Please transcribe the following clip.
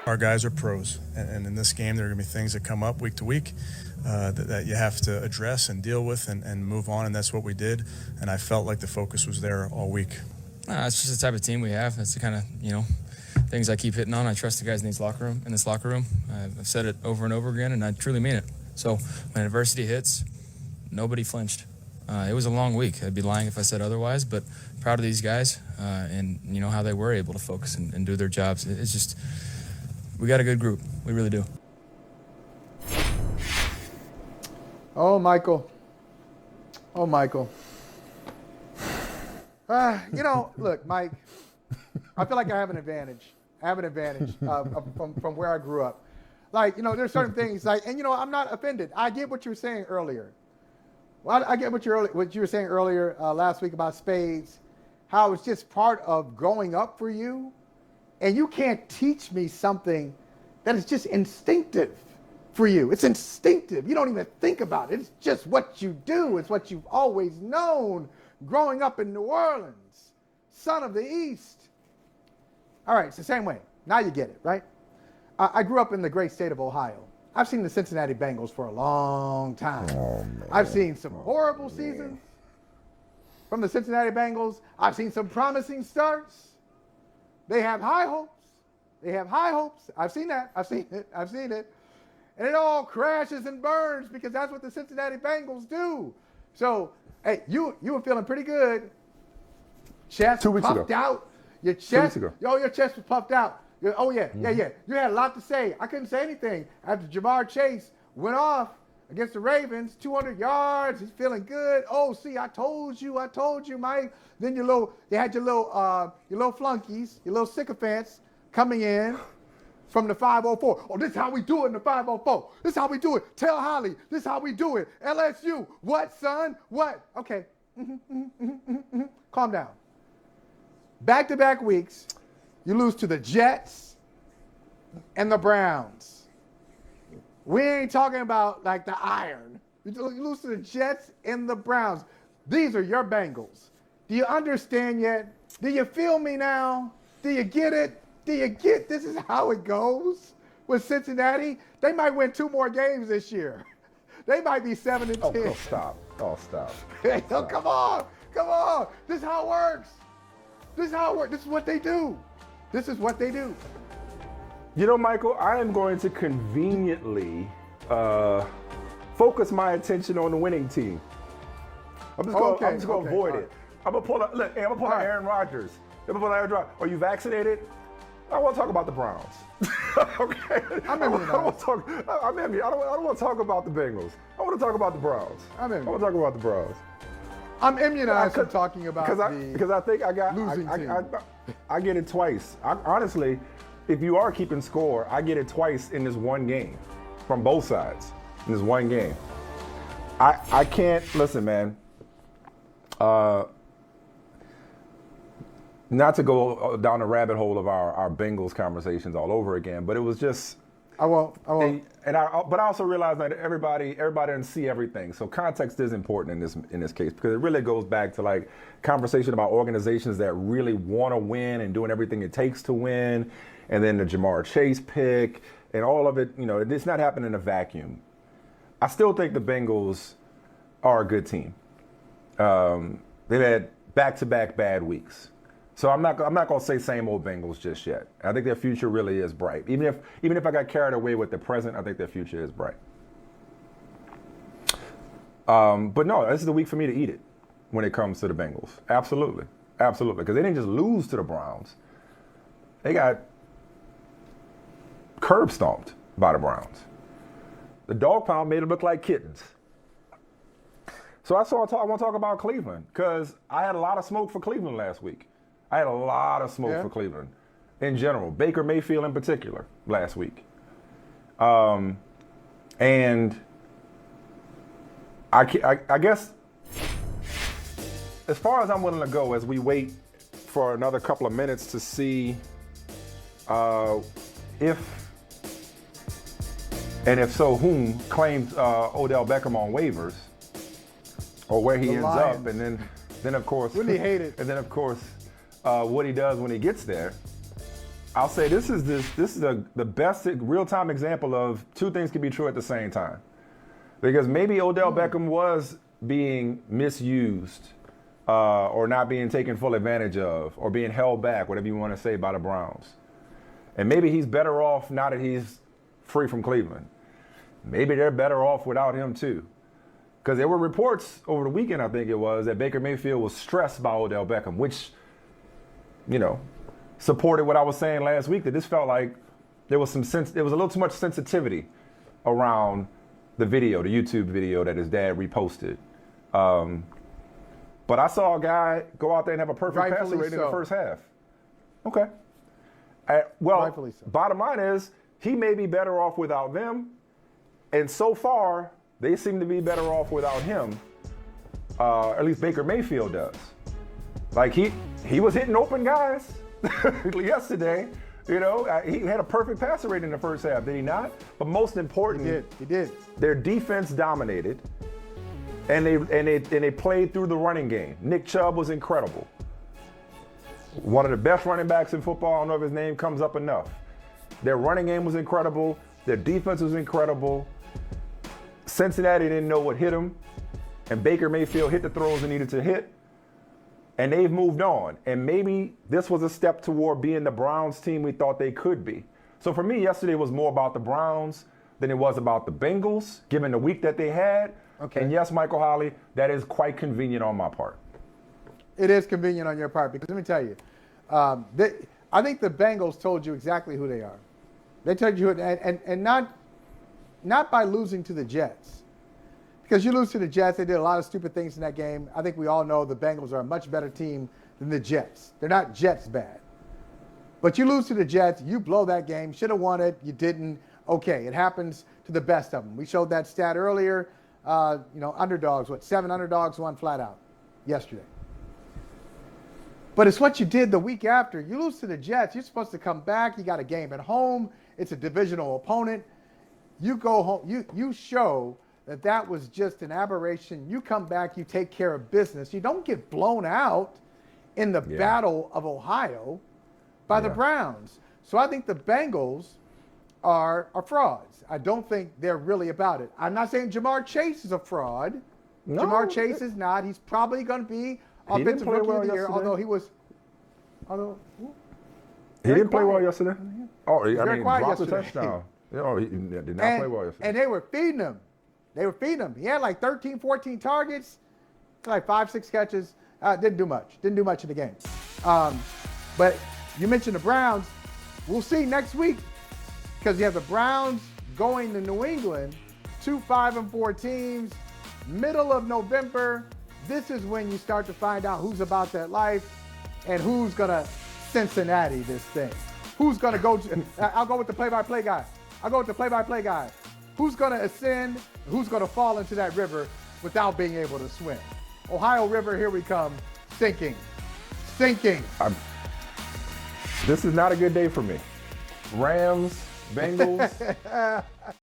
Our guys are pros, and in this game, there are going to be things that come up week to week that you have to address and deal with and move on, and that's what we did. And I felt like the focus was there all week. It's just the type of team we have. That's the kind of things I keep hitting on. I trust the guys in this locker room. I've said it over and over again, and I truly mean it. So when adversity hits, nobody flinched. It was a long week. I'd be lying if I said otherwise, but proud of these guys and how they were able to focus and do their jobs. It's just, we got a good group. We really do. Oh, Michael. Look, Mike, I feel like I have an advantage. From where I grew up. There's certain things I'm not offended. I get what you were saying earlier. Well, I get what you were saying earlier last week about spades, how it's just part of growing up for you. And you can't teach me something that is just instinctive for you. It's instinctive. You don't even think about it. It's just what you do. It's what you've always known growing up in New Orleans, son of the East. All right, it's the same way. Now you get it, right? I grew up in the great state of Ohio. I've seen the Cincinnati Bengals for a long time. Oh, man. I've seen some horrible seasons from the Cincinnati Bengals. I've seen some promising starts. They have high hopes. I've seen that. I've seen it. And it all crashes and burns because that's what the Cincinnati Bengals do. So, hey, you were feeling pretty good. Chest 2 weeks puffed ago. out. Your 2 chest, weeks ago. your chest was puffed out. Yeah. You had a lot to say. I couldn't say anything after Jamar Chase went off against the Ravens, 200 yards. He's feeling good. Oh, see, I told you, Mike. Then you had your little flunkies, your little sycophants coming in from the 504. Oh, this is how we do it in the 504. This is how we do it. Tell Holly, this is how we do it. LSU. What, son? What? Okay. Calm down. Back-to-back weeks, you lose to the Jets and the Browns. We ain't talking about like the iron. You lose to the Jets and the Browns. These are your Bengals. Do you understand yet? Do you feel me now? Do you get it? This is how it goes with Cincinnati? They might win 2 more games this year. They might be 7-10. Oh, stop. Hey, oh, come on. This is how it works. This is what they do. Michael, I am going to conveniently focus my attention on the winning team. I'm just going to avoid it. I'm going to pull up. Look, I'm going to pull out Aaron Rodgers. Are you vaccinated? I want to talk about the Browns. Okay. I'm immunized. I don't want to talk about the Bengals. I want to talk about the Browns. I want to talk about the Browns. I'm immunized from talking about because I think I get it twice. Honestly, if you are keeping score, I get it twice in this one game from both sides in this one game. I can't listen, man. Not to go down the rabbit hole of our Bengals conversations all over again, but it was just. I won't. But I also realize that everybody doesn't see everything. So context is important in this case because it really goes back to like conversation about organizations that really want to win and doing everything it takes to win, and then the Jamar Chase pick and all of it. It's not happening in a vacuum. I still think the Bengals are a good team. They've had back-to-back bad weeks. So I'm not going to say same old Bengals just yet. I think their future really is bright. Even if I got carried away with the present, I think their future is bright. But no, this is the week for me to eat it when it comes to the Bengals. Absolutely. Because they didn't just lose to the Browns. They got curb stomped by the Browns. The dog pound made them look like kittens. So I want to talk about Cleveland because I had a lot of smoke for Cleveland last week. I had a lot of smoke for Cleveland in general, Baker Mayfield in particular last week. And I guess as far as I'm willing to go as we wait for another couple of minutes to see if and if so, whom claims Odell Beckham on waivers or where he ends up. And then of course, wouldn't he hate it? And then of course, what he does when he gets there. I'll say this is the best real-time example of two things can be true at the same time. Because maybe Odell Beckham was being misused or not being taken full advantage of or being held back, whatever you want to say, by the Browns. And maybe he's better off now that he's free from Cleveland. Maybe they're better off without him too. Because there were reports over the weekend, I think it was, that Baker Mayfield was stressed by Odell Beckham, which, supported what I was saying last week, that this felt like there was a little too much sensitivity around the YouTube video that his dad reposted. But I saw a guy go out there and have a perfect passer rating in the first half. Okay. Well, bottom line is he may be better off without them. And so far, they seem to be better off without him. At least Baker Mayfield does. Like he was hitting open guys yesterday. He had a perfect passer rating in the first half, did he not? But most important, he did. Their defense dominated, and they played through the running game. Nick Chubb was incredible. One of the best running backs in football. I don't know if his name comes up enough. Their running game was incredible. Their defense was incredible. Cincinnati didn't know what hit him, and Baker Mayfield hit the throws he needed to hit, and they've moved on. And maybe this was a step toward being the Browns team we thought they could be. So for me, yesterday was more about the Browns than it was about the Bengals, given the week that they had. Okay. And yes, Michael Holley, that is quite convenient on my part. It is convenient on your part because let me tell you, I think the Bengals told you exactly who they are. They told you, and not by losing to the Jets. Because you lose to the Jets, they did a lot of stupid things in that game. I think we all know the Bengals are a much better team than the Jets. They're not Jets bad. But you lose to the Jets, you blow that game, should have won it, you didn't. Okay, it happens to the best of them. We showed that stat earlier. Underdogs, 7 underdogs won flat out yesterday. But it's what you did the week after. You lose to the Jets, you're supposed to come back, you got a game at home, it's a divisional opponent. You go home, you show that was just an aberration. You come back, you take care of business. You don't get blown out in the Battle of Ohio by the Browns. So I think the Bengals are frauds. I don't think they're really about it. I'm not saying Jamar Chase is a fraud. No, Jamar Chase is not. He's probably going to be offensive rookie of the year, although he was. He didn't play well yesterday. Oh, dropped a touchdown. He did not play well yesterday. And they were feeding him. He had like 13, 14 targets, like 5-6 catches. Didn't do much in the game. But you mentioned the Browns. We'll see next week because you have the Browns going to New England, 2 5-4 teams, middle of November. This is when you start to find out who's about that life and who's going to Cincinnati this thing. Who's going to go to, I'll go with the play-by-play guy. Who's going to ascend? Who's going to fall into that river without being able to swim? Ohio River, here we come, sinking. This is not a good day for me. Rams, Bengals.